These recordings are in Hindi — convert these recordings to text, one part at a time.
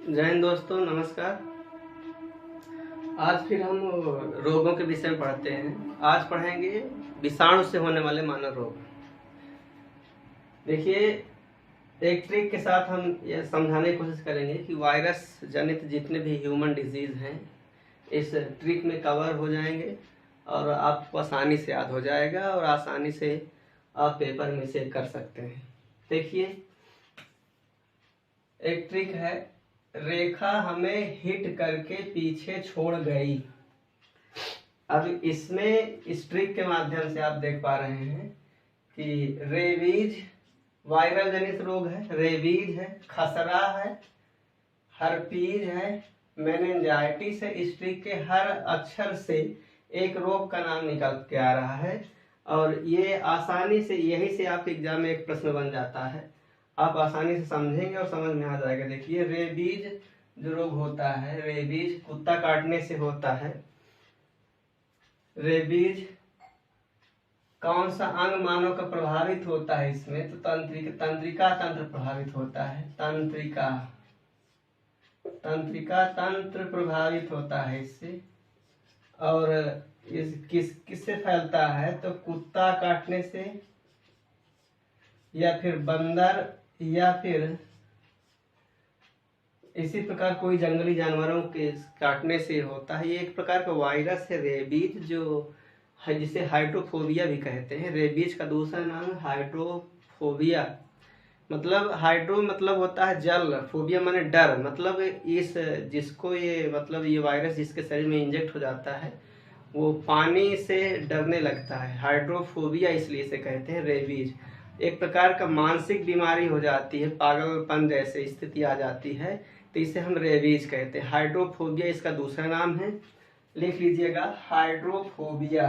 जय हिंद दोस्तों, नमस्कार। आज फिर हम रोगों के विषय में पढ़ते हैं। आज पढ़ेंगे विषाणु से होने वाले मानव रोग। देखिए, एक ट्रिक के साथ हम ये समझाने की कोशिश करेंगे कि वायरस जनित जितने भी ह्यूमन डिजीज हैं इस ट्रिक में कवर हो जाएंगे और आपको आसानी से याद हो जाएगा और आसानी से आप पेपर में से कर सकते हैं। देखिए, एक ट्रिक है, रेखा हमें हिट करके पीछे छोड़ गई। अब इसमें इस ट्रिक के माध्यम से आप देख पा रहे हैं कि रेबीज वायरल जनित रोग है, रेबीज है, खसरा है, हर्पीज है, मेनिंजाइटिस है। इस ट्रिक के हर अक्षर से एक रोग का नाम निकल के आ रहा है और ये आसानी से यही से आपके एग्जाम में एक प्रश्न बन जाता है। आप आसानी से समझेंगे और समझ में आ जाएगा। देखिए, रेबीज जो रोग होता है, रेबीज कुत्ता काटने से होता है। रेबीज कौन सा अंग मानव का प्रभावित होता है? इसमें तो तंत्रिका तंत्र प्रभावित होता है। तंत्रिका तंत्र प्रभावित होता है इससे। और किससे फैलता है? तो कुत्ता काटने से या फिर बंदर या फिर इसी प्रकार कोई जंगली जानवरों के काटने से होता है। ये एक प्रकार का वायरस है रेबीज, जो है जिसे हाइड्रोफोबिया भी कहते हैं। रेबीज का दूसरा नाम है हाइड्रोफोबिया। मतलब हाइड्रो मतलब होता है जल, फोबिया माने डर। मतलब इस जिसको ये वायरस जिसके शरीर में इंजेक्ट हो जाता है वो पानी से डरने लगता है। हाइड्रोफोबिया इसलिए इसे कहते हैं रेबीज। एक प्रकार का मानसिक बीमारी हो जाती है, पागलपन जैसे स्थिति आ जाती है, तो इसे हम रेबीज कहते हैं। हाइड्रोफोबिया इसका दूसरा नाम है, लिख लीजिएगा, हाइड्रोफोबिया।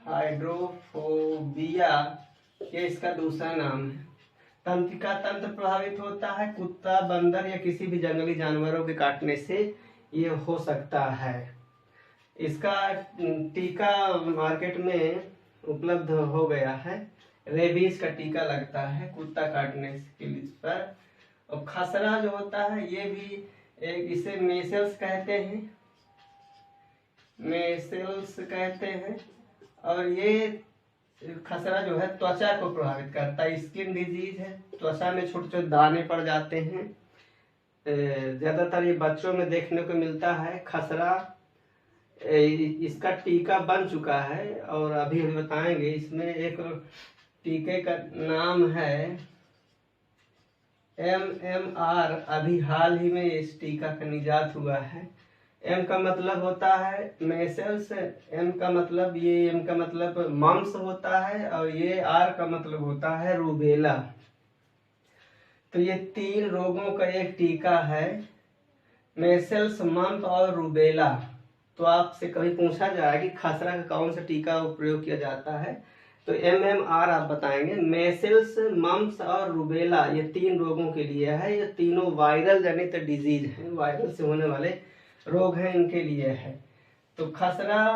हाइड्रोफोबिया ये इसका दूसरा नाम है। तंत्रिका तंत्र प्रभावित होता है, कुत्ता, बंदर या किसी भी जंगली जानवरों के काटने से ये हो सकता है। इसका टीका मार्केट में उपलब्ध हो गया है। रेबीज का टीका लगता है कुत्ता काटने के लिए पर। और खसरा जो होता है ये भी एक, इसे मेसल्स कहते हैं, मेसल्स कहते हैं। और ये खसरा जो है त्वचा को प्रभावित करता है, स्किन डिजीज है। त्वचा में छोटे छोटे दाने पड़ जाते हैं। ज्यादातर ये बच्चों में देखने को मिलता है खसरा। इसका टीका बन चुका है और अभी हम बताएंगे। इसमें एक टीके का नाम है MMR। अभी हाल ही में इस टीका का निजात हुआ है। M का मतलब होता है मेसल्स, M का मतलब मम्स होता है और ये R का मतलब होता है रूबेला। तो ये तीन रोगों का एक टीका है, मेसल्स, मम्स और रूबेला। तो आपसे कभी पूछा जाए कि खसरा का कौन सा टीका प्रयोग किया जाता है तो MMR आप बताएंगे। मेसल्स, मम्स और रूबेला ये तीन रोगों के लिए है। ये तीनों वायरल जनित डिजीज हैं, वायरल से होने वाले रोग हैं, इनके लिए है। तो खसरा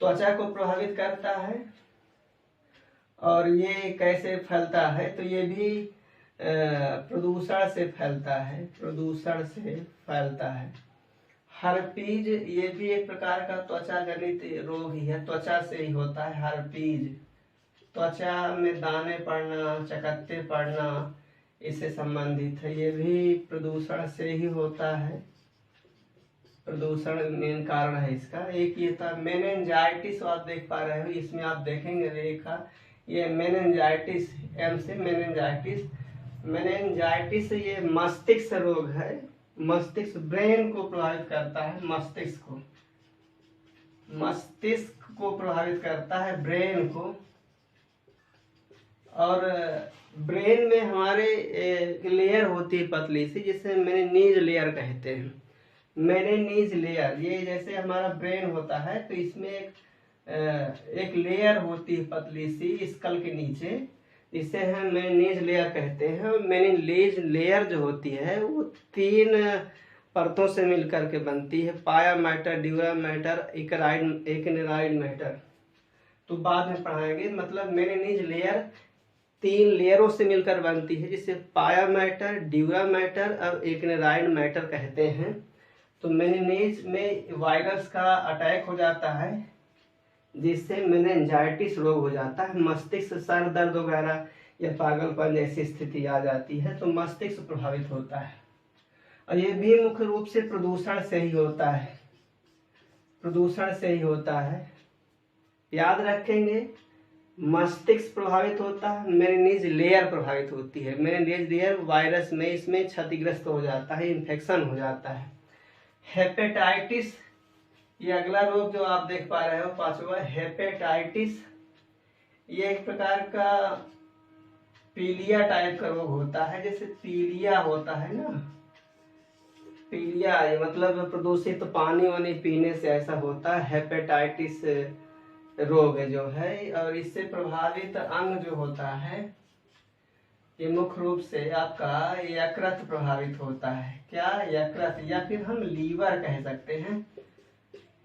त्वचा को प्रभावित करता है और ये कैसे फैलता है? तो ये भी प्रदूषण से फैलता है, प्रदूषण से फैलता है। हर्पीज ये भी एक प्रकार का त्वचा जनित रोग ही है, त्वचा से ही होता है। हर्पीज त्वचा में दाने पड़ना, चकत्ते पड़ना, इससे संबंधित है। ये भी प्रदूषण से ही होता है, प्रदूषण मेन कारण है इसका। एक ये था मेनिंजाइटिस, आप देख पा रहे हो, इसमें आप देखेंगे रेखा, ये मेनिंजाइटिस, M से मेनिंजाइटिस। मेनिंजाइटिस ये मस्तिष्क रोग है, मस्तिष्क, ब्रेन को प्रभावित करता है, मस्तिष्क को प्रभावित करता है, ब्रेन को। और ब्रेन में हमारे एक लेयर होती है पतली सी, जिसे मेनिनीज लेयर कहते हैं। मेनिनीज लेयर, ये जैसे हमारा ब्रेन होता है तो इसमें एक लेयर होती है पतली सी स्कल के नीचे, इसे हम मेनिनीज लेयर कहते हैं। और मेनिनीज लेयर जो होती है वो तीन परतों से मिलकर के बनती है, पाया matter, dura mater, actinide matter. तो बाद में पढ़ाएंगे। मतलब मेनिनीज लेयर 3 लेयरों से मिलकर बनती है, जिसे पाया मैटर, ड्यूरा मैटर और इग्नेराइड मैटर कहते हैं। तो मेनिन्जेस में वायरस का अटैक हो जाता है, जिससे मेनिंजाइटिस रोग हो जाता है, मस्तिष्क सर दर्द वगैरह या पागलपन जैसी स्थिति आ जाती है, तो मस्तिष्क प्रभावित होता है। और ये भी मुख्य रूप से प्रदूषण से ही होता है, प्रदूषण से ही होता है। याद रखेंगे, मस्तिष्क प्रभावित होता है, मेनिन्जेस लेयर प्रभावित होती है। मेनिन्जेस लेयर वायरस में इसमें क्षतिग्रस्त हो जाता है, इन्फेक्शन हो जाता है। हेपेटाइटिस, ये अगला रोग जो आप देख पा रहे हो 5वां, हेपेटाइटिस। ये एक प्रकार का पीलिया टाइप का रोग होता है, जैसे पीलिया होता है ना, पीलिया ये मतलब प्रदूषित पानी वानी पीने से ऐसा होता है, हेपेटाइटिस रोग जो है। और इससे प्रभावित अंग जो होता है, ये मुख्य रूप से आपका यकृत प्रभावित होता है। क्या? यकृत, या फिर हम लीवर कह सकते हैं,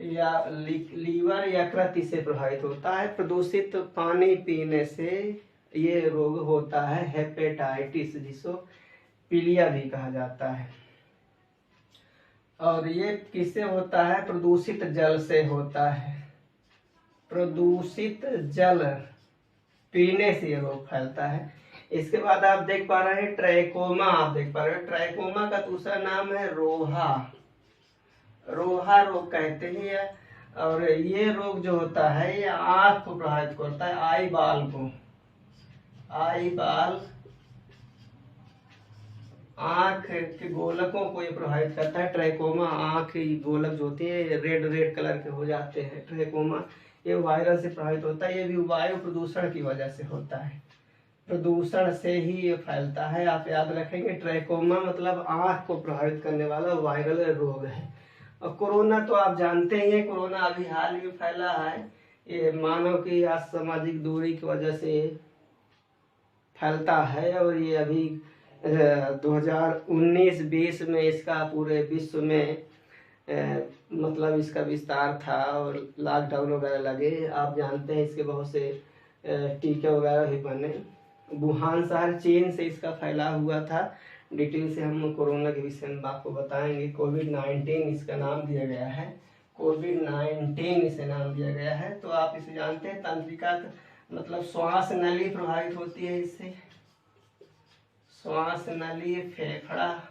या लीवर यकृत इससे प्रभावित होता है। प्रदूषित पानी पीने से ये रोग होता है हेपेटाइटिस, जिसको पीलिया भी कहा जाता है। और ये किससे होता है? प्रदूषित जल से होता है। प्रदूषित जल पीने से ये रोग फैलता है। इसके बाद आप देख पा रहे हैं ट्रैकोमा, आप देख पा रहे हैं ट्रैकोमा का दूसरा नाम है रोहा, रोहा रोग कहते हैं। और ये रोग जो होता है ये आंख को प्रभावित करता है, आई बाल को, आई बाल, आंख के गोलकों को ये प्रभावित करता है। ट्रैकोमा, आंख की गोलक जो होती है रेड रेड कलर के हो जाते हैं, ट्रैकोमा ये वायरस से प्रभावित होता है। ये भी वायु प्रदूषण की वजह से होता है, प्रदूषण से ही ये फैलता है। आप याद रखेंगे, ट्रैकोमा मतलब आंख को प्रभावित करने वाला वायरल रोग है। और कोरोना तो आप जानते ही हैं, कोरोना अभी हाल ही में फैला है। ये मानव की असामाजिक दूरी की वजह से फैलता है। और ये अभी 2019-20 में इसका पूरे विश्व में मतलब इसका विस्तार था और लॉकडाउन वगैरह लगे। आप जानते हैं इसके बहुत से टीके वगैरह भी बने। वुहान शहर चीन से इसका फैला हुआ था। डिटेल से हम कोरोना के विषय में आपको बताएंगे। कोविड-19 इसका नाम दिया गया है, कोविड-19 इसे नाम दिया गया है। तो आप इसे जानते हैं, तंत्रिका मतलब श्वास नली प्रभावित होती है इससे, श्वास नली, फेफड़ा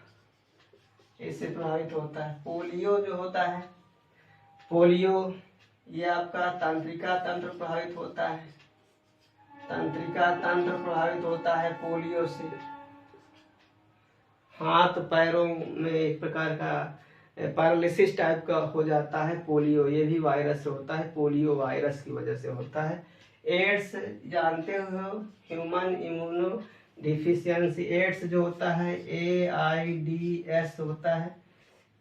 इससे प्रभावित होता है। पोलियो जो होता है, पोलियो ये आपका तंत्रिका तंत्र प्रभावित होता है, तंत्रिका तंत्र प्रभावित होता है पोलियो से। हाथ पैरों में एक प्रकार का पैरालिसिस टाइप का हो जाता है पोलियो, ये भी वायरस से होता है, पोलियो वायरस की वजह से होता है। एड्स जानते हो, ह्यूमन इम्यूनो डिफिशियंसी, एड्स जो होता है AIDS होता है।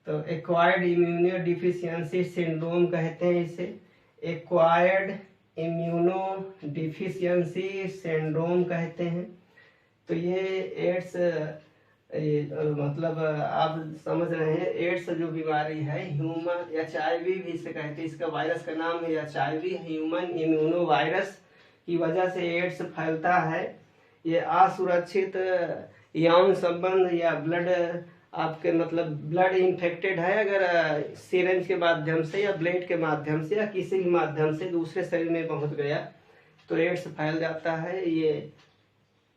तो एक्वायर्ड इम्यूनो डिफिशियंसी सिंड्रोम कहते हैं इसे, एक्वायर्ड इम्यूनो डिफिशियंसी सिंड्रोम कहते हैं। तो ये एड्स मतलब आप समझ रहे हैं, एड्स जो बीमारी है ह्यूमन HIV भी इसे कहते हैं, इसका वायरस का नाम है HIV, ह्यूमन इम्यूनो वायरस की वजह से एड्स फैलता है। ये असुरक्षित यौन संबंध या ब्लड, आपके मतलब ब्लड इन्फेक्टेड है अगर सिरिंज के माध्यम से या ब्लेड के माध्यम से या किसी भी माध्यम से दूसरे शरीर में पहुंच गया तो एड्स फैल जाता है। ये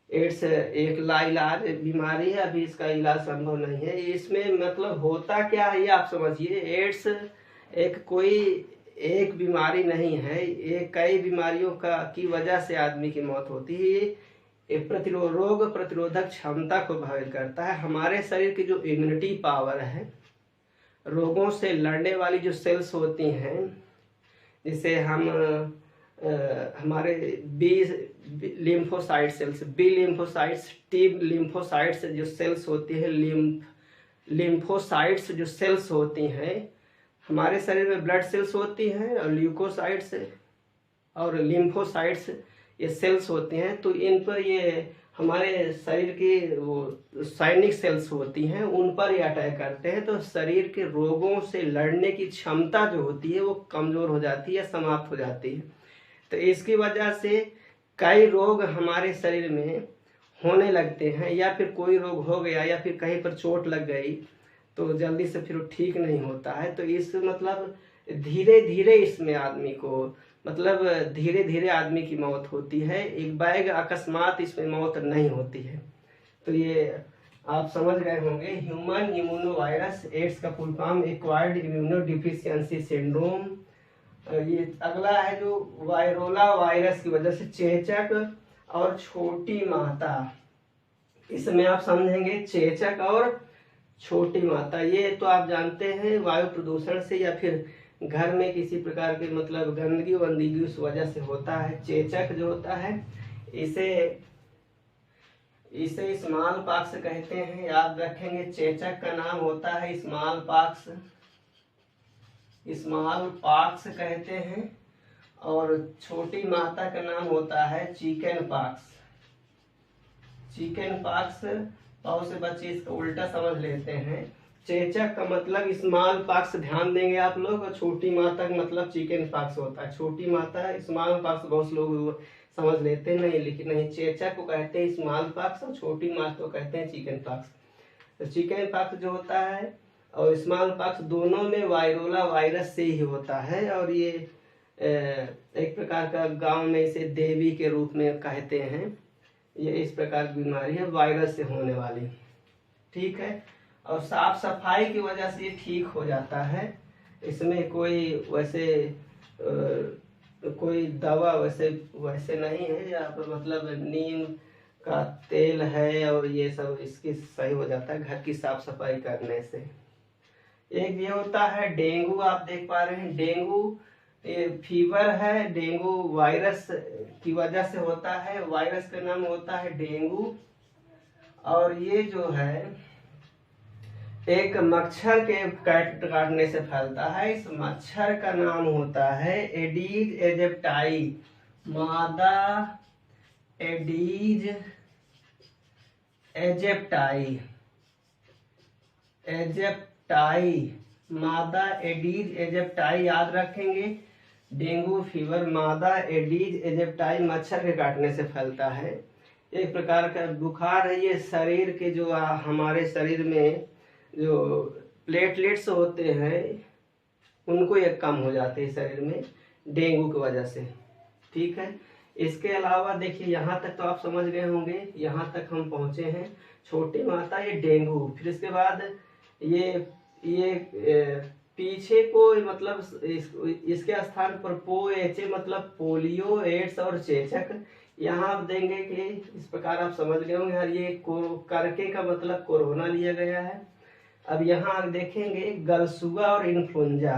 एड्स एक लाइलाज बीमारी है, अभी इसका इलाज संभव नहीं है। इसमें मतलब होता क्या है ये आप समझिए। एड्स एक कोई एक बीमारी नहीं है, ये कई बीमारियों की वजह से आदमी की मौत होती है। ये रोग प्रतिरोधक क्षमता को प्रभावित करता है। हमारे शरीर की जो इम्यूनिटी पावर है, रोगों से लड़ने वाली जो सेल्स होती हैं, जिसे हम हमारे B lymphocyte cells, B lymphocytes, T lymphocytes जो सेल्स होती है, लिम्फोसाइट्स जो सेल्स होती हैं, हमारे शरीर में ब्लड सेल्स होती हैं और ल्यूकोसाइट्स और लिम्फोसाइट्स ये सेल्स होती हैं। तो इन पर ये हमारे शरीर की वो सैनिक सेल्स होती हैं, उन पर ये अटैक करते हैं। तो शरीर के रोगों से लड़ने की क्षमता जो होती है वो कमज़ोर हो जाती है, समाप्त हो जाती है। तो इसकी वजह से कई रोग हमारे शरीर में होने लगते हैं, या फिर कोई रोग हो गया या फिर कहीं पर चोट लग गई तो जल्दी से फिर वो ठीक नहीं होता है। तो इस मतलब धीरे धीरे इसमें आदमी को मतलब धीरे धीरे आदमी की मौत होती है, एक बैग अकस्मात इसमें मौत नहीं होती है। तो ये आप समझ गए होंगे। ह्यूमन इम्यूनो वायरस एड्स का full form acquired immuno deficiency syndrome. ये अगला है जो वायरोला वायरस की वजह से चेचक और छोटी माता। इसमें आप समझेंगे चेचक और छोटी माता, ये तो आप जानते हैं वायु प्रदूषण से या फिर घर में किसी प्रकार के मतलब गंदगी वंदगी उस वजह से होता है। चेचक जो होता है इसे स्मॉल पॉक्स कहते हैं, याद रखेंगे। चेचक का नाम होता है स्मॉल पॉक्स कहते हैं, और छोटी माता का नाम होता है चिकन पॉक्स। बहुत से बच्चे इसका उल्टा समझ लेते हैं। चेचक का मतलब स्मॉल पॉक्स ध्यान देंगे आप लोग, और छोटी माता का मतलब चिकन पॉक्स होता है। छोटी माता स्मॉल पॉक्स बहुत लोग समझ लेते हैं, नहीं लेकिन नहीं, चेचक को कहते हैं स्मॉल पॉक्स और छोटी माता को कहते हैं चिकन पॉक्स। तो चिकन पॉक्स जो होता है और स्मॉल पॉक्स दोनों में वायरोला वायरस से ही होता है, और ये एक प्रकार का गांव में इसे देवी के रूप में कहते हैं। ये इस प्रकार की बीमारी है वायरस से होने वाली, ठीक है। और साफ सफाई की वजह से ये ठीक हो जाता है। इसमें कोई वैसे कोई दवा वैसे नहीं है, या मतलब नीम का तेल है और ये सब इसकी सही हो जाता है घर की साफ सफाई करने से। एक ये होता है डेंगू, आप देख पा रहे हैं डेंगू ये फीवर है, डेंगू वायरस की वजह से होता है। वायरस का नाम होता है डेंगू, और ये जो है एक मच्छर के काटने से फैलता है। इस मच्छर का नाम होता है एडीज एजिप्टाई। मादा एडीज एजिप्टाई, मादा एडीज एजिप्टाई याद रखेंगे। डेंगू फीवर मादा एडीज एजिप्टाई मच्छर के काटने से फैलता है। एक प्रकार का बुखार है। ये शरीर के जो हमारे शरीर में जो प्लेटलेट्स होते हैं उनको ये कम हो जाते हैं शरीर में डेंगू की वजह से, ठीक है। इसके अलावा देखिए यहाँ तक तो आप समझ गए होंगे, यहाँ तक हम पहुँचे हैं। छोटी माता ये डेंगू, फिर इसके बाद ये पीछे को मतलब इसके स्थान पर पोएचे मतलब पोलियो, एड्स और चेचक यहाँ आप देंगे कि इस प्रकार आप समझ गए होंगे। और ये करके का मतलब कोरोना लिया गया है। अब यहाँ देखेंगे गलसुआ और इन्फ्लुएंजा,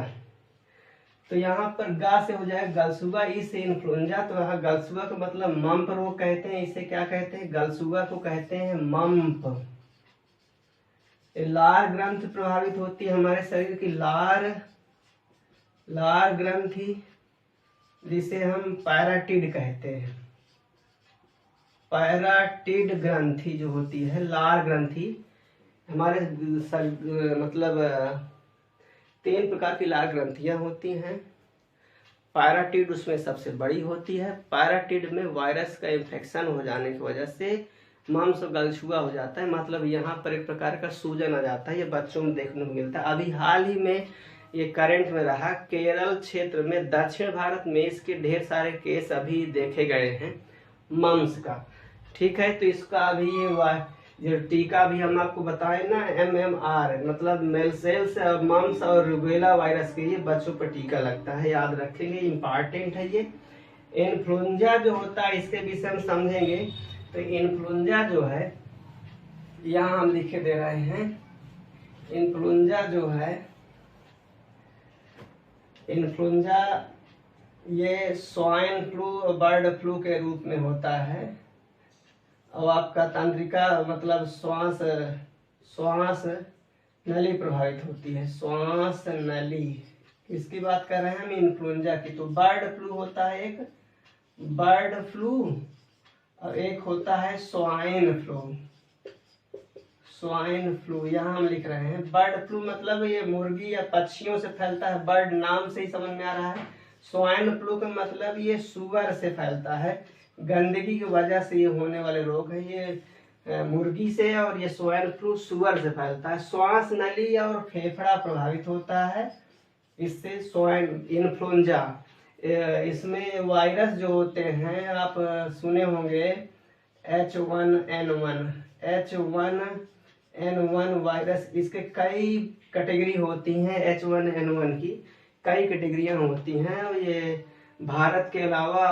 तो यहाँ पर गा से हो जाए गलसुआ, ई से इन्फ्लुएंजा। तो यहाँ गलसुआ का मतलब मम्प रोग कहते हैं, इसे क्या कहते हैं, गलसुआ को कहते हैं मम्प। लार ग्रंथ प्रभावित होती है हमारे शरीर की, लार ग्रंथि, जिसे हम पैराटिड कहते हैं। पैराटिड ग्रंथि जो होती है, लार ग्रंथि हमारे मतलब 3 प्रकार की लार ग्रंथियां होती हैं। पैराटिड उसमें सबसे बड़ी होती है। पैराटिड में वायरस का इन्फेक्शन हो जाने की वजह से मांस गलछुआ हो जाता है, मतलब यहाँ पर एक प्रकार का सूजन आ जाता है। ये बच्चों में देखने को मिलता है। अभी हाल ही में ये करंट में रहा, केरल क्षेत्र में, दक्षिण भारत में इसके ढेर सारे केस अभी देखे गए हैं मम्स का, ठीक है। तो इसका अभी ये टीका भी हम आपको बताए ना, MMR मतलब मेलसेल्स, मम्स और रूबेला वायरस के ये बच्चों पर टीका लगता है, याद रखेंगे, इम्पॉर्टेंट है ये। इन्फ्लुएंजा जो होता है इसके विषय में समझेंगे। तो इन्फ्लुएंजा जो है यहाँ हम लिखे दे रहे हैं। इन्फ्लुएंजा जो है, इन्फ्लुएंजा ये स्वाइन फ्लू और बर्ड फ्लू के रूप में होता है। और आपका तंत्रिका मतलब श्वास नली प्रभावित होती है, श्वास नली। किसकी बात कर रहे हैं हम, इन्फ्लुएंजा की। तो बर्ड फ्लू होता है एक, बर्ड फ्लू, और एक होता है स्वाइन फ्लू। स्वाइन फ्लू यहाँ हम लिख रहे हैं। बर्ड फ्लू मतलब ये मुर्गी या पक्षियों से फैलता है, बर्ड नाम से ही समझ में आ रहा है। स्वाइन फ्लू का मतलब ये सुअर से फैलता है। गंदगी की वजह से ये होने वाले रोग है। ये मुर्गी से और ये स्वाइन फ्लू सुअर से फैलता है। श्वास नली और फेफड़ा प्रभावित होता है इससे। स्वाइन इन्फ्लुएंजा, इसमें वायरस जो होते हैं आप सुने होंगे, H1N1 वायरस, इसके कई कैटेगरी होती हैं। H1N1 की कई कैटेगरियां होती हैं और ये भारत के अलावा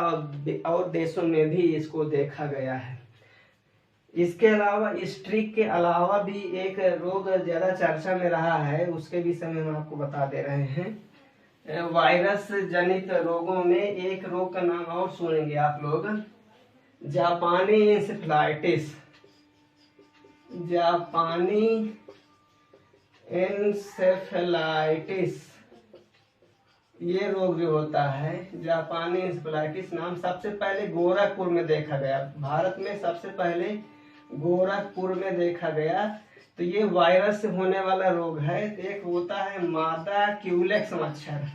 और देशों में भी इसको देखा गया है। इसके अलावा स्ट्रिक के अलावा भी एक रोग ज्यादा चर्चा में रहा है, उसके विषय में हम आपको बता दे रहे हैं। वायरस जनित रोगों में एक रोग का नाम और सुनेंगे आप लोग, जापानी इंसेफ्लाइटिस। जापानी इंसेफ्लाइटिस ये रोग जो होता है, जापानी इंसेफ्लाइटिस नाम सबसे पहले गोरखपुर में देखा गया। भारत में सबसे पहले गोरखपुर में देखा गया। तो ये वायरस से होने वाला रोग है। एक होता है मादा क्यूलेक्स मच्छर।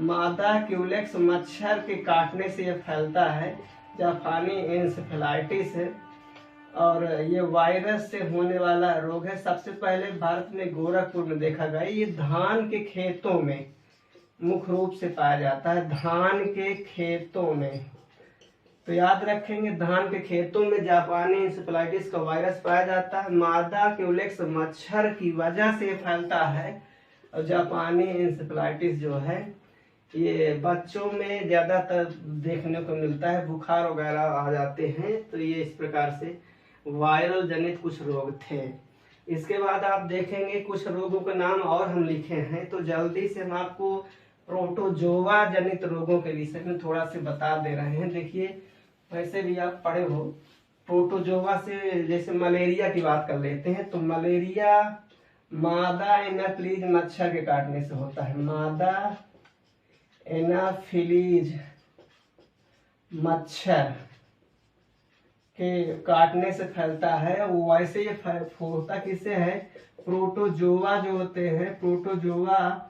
मादा क्यूलेक्स मच्छर के काटने से ये फैलता है, जापानी इंसेफ्लाइटिस है। और ये वायरस से होने वाला रोग है। सबसे पहले भारत में गोरखपुर में देखा गया। ये धान के खेतों में मुख्य रूप से पाया जाता है, धान के खेतों में। तो याद रखेंगे, धान के खेतों में जापानी इंसेफ्लाइटिस का वायरस पाया जाता है। मादा क्यूलेक्स मच्छर की वजह से फैलता है। और जापानी इंसेफ्लाइटिस जो है ये बच्चों में ज्यादातर देखने को मिलता है, बुखार वगैरह आ जाते हैं। तो ये इस प्रकार से वायरल जनित कुछ रोग थे। इसके बाद आप देखेंगे कुछ रोगों के नाम और हम लिखे हैं। तो जल्दी से हम आपको प्रोटोजोआ जनित रोगों के विषय में थोड़ा से बता दे रहे हैं। देखिए, वैसे भी आप पढ़े हो। प्रोटोजोआ से जैसे मलेरिया की बात कर लेते हैं, तो मलेरिया मादा एनाफिलीज मच्छर के काटने से होता है। मादा एनाफिलीज मच्छर के काटने से फैलता है। वो वैसे ये होता किससे है, प्रोटोजोआ जो होते हैं, प्रोटोजोआ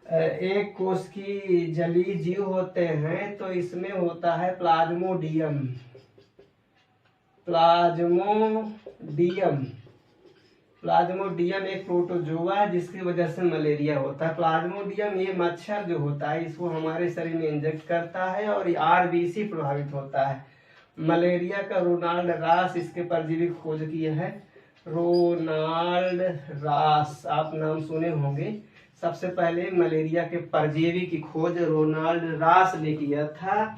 एक कोष की जलीय जीव होते हैं। तो इसमें होता है प्लाज्मोडियम। प्लाज्मोडियम एक प्रोटोजोआ है जिसकी वजह से मलेरिया होता है। प्लाज्मोडियम ये मच्छर जो होता है इसको हमारे शरीर में इंजेक्ट करता है और आरबीसी प्रभावित होता है। मलेरिया का रोनाल्ड रास इसके परजीवी खोज किया है। रोनाल्ड रास आप नाम सुने होंगे। सबसे पहले मलेरिया के परजीवी की खोज रोनाल्ड रास ने किया था।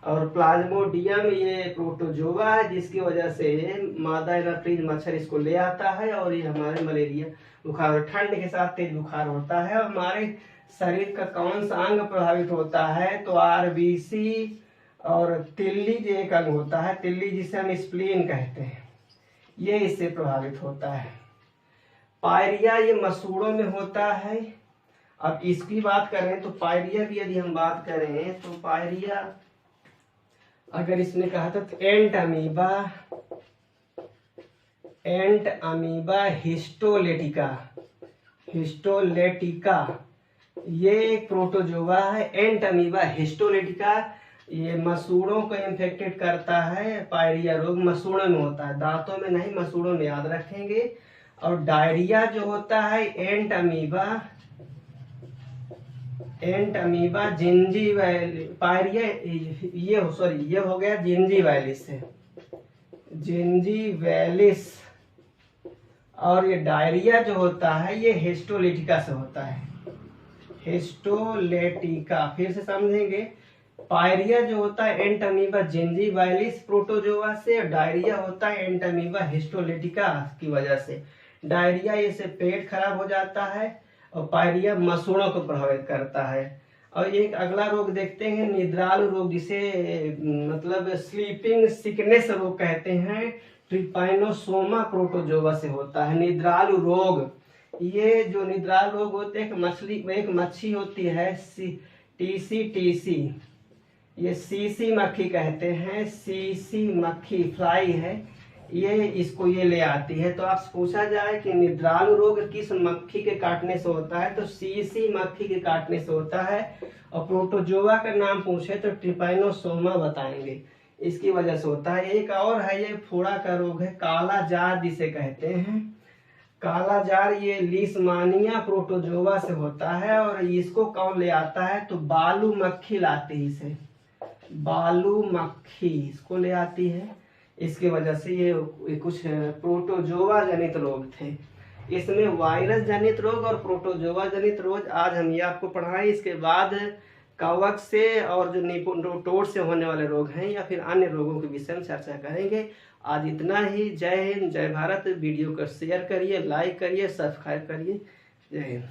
और प्लाज्मोडियम ये प्रोटोजोआ है जिसकी वजह से मादा एनाफिलीज मच्छर इसको ले आता है और ये हमारे मलेरिया बुखार, ठंड के साथ तेज बुखार होता है। और हमारे शरीर का कौन सा अंग प्रभावित होता है, तो आरबीसी और तिल्ली जो एक अंग होता है, तिल्ली जिसे हम स्प्लीन कहते हैं, ये इससे प्रभावित होता है। पायरिया ये मसूड़ों में होता है। अब इसकी बात करें तो पायरिया की यदि हम बात करें तो पायरिया अगर इसने कहा था तो एंट अमीबा हिस्टोलेटिका ये एक प्रोटोजोआ है। एंट अमीबा हिस्टोलेटिका ये मसूड़ों को इन्फेक्टेड करता है। पायरिया रोग मसूड़ों में होता है, दांतों में नहीं, मसूड़ों में, याद रखेंगे। और डायरिया जो होता है एंट अमीबा जिंजीवैली पायरिया ये हो गया जिंजीवैलिस से, जिंजीवैलिस। और ये डायरिया जो होता है ये हिस्टोलेटिका से होता है, हिस्टोलेटिका। फिर से समझेंगे, पायरिया जो होता है एंट अमीबा जिंजीवैलिस प्रोटोजोआ से, डायरिया होता है एंट अमीबा हिस्टोलेटिका की वजह से। डायरिया इससे पेट खराब हो जाता है और पायरिया मसूड़ों को प्रभावित करता है। और एक अगला रोग देखते हैं, निद्रालु रोग, जिसे मतलब स्लीपिंग सिकनेस रोग कहते हैं। ट्रिपाइनोसोमा प्रोटोजोआ से होता है निद्रालु रोग। ये जो निद्रालु रोग होते हैं, एक मच्छी होती है टीसी, ये सीसी मक्खी कहते हैं, सीसी मक्खी फ्लाई है। ये इसको ये ले आती है। तो आपसे पूछा जाए कि निद्रालु रोग किस मक्खी के काटने से होता है, तो सीसी मक्खी के काटने से होता है। और प्रोटोजोआ का नाम पूछे तो ट्रिपाइनोसोमा बताएंगे, इसकी वजह से होता है। एक और है, ये फोड़ा का रोग है, काला जार जिसे कहते हैं। काला जार ये लीशमानिया प्रोटोजोआ से होता है। और इसको कौन ले आता है, तो बालू मक्खी लाती है इसे, बालू मक्खी इसको ले आती है। इसकी वजह से ये कुछ प्रोटोजोआ जनित रोग थे। इसमें वायरस जनित रोग और प्रोटोजोआ जनित रोग आज हम ये आपको पढ़ाएं। इसके बाद कवक से और जो निपोटोड से होने वाले रोग हैं या फिर अन्य रोगों के विषय में चर्चा करेंगे। आज इतना ही। जय हिंद, जय भारत। वीडियो को शेयर करिए, लाइक करिए, सब्सक्राइब करिए। जय हिंद।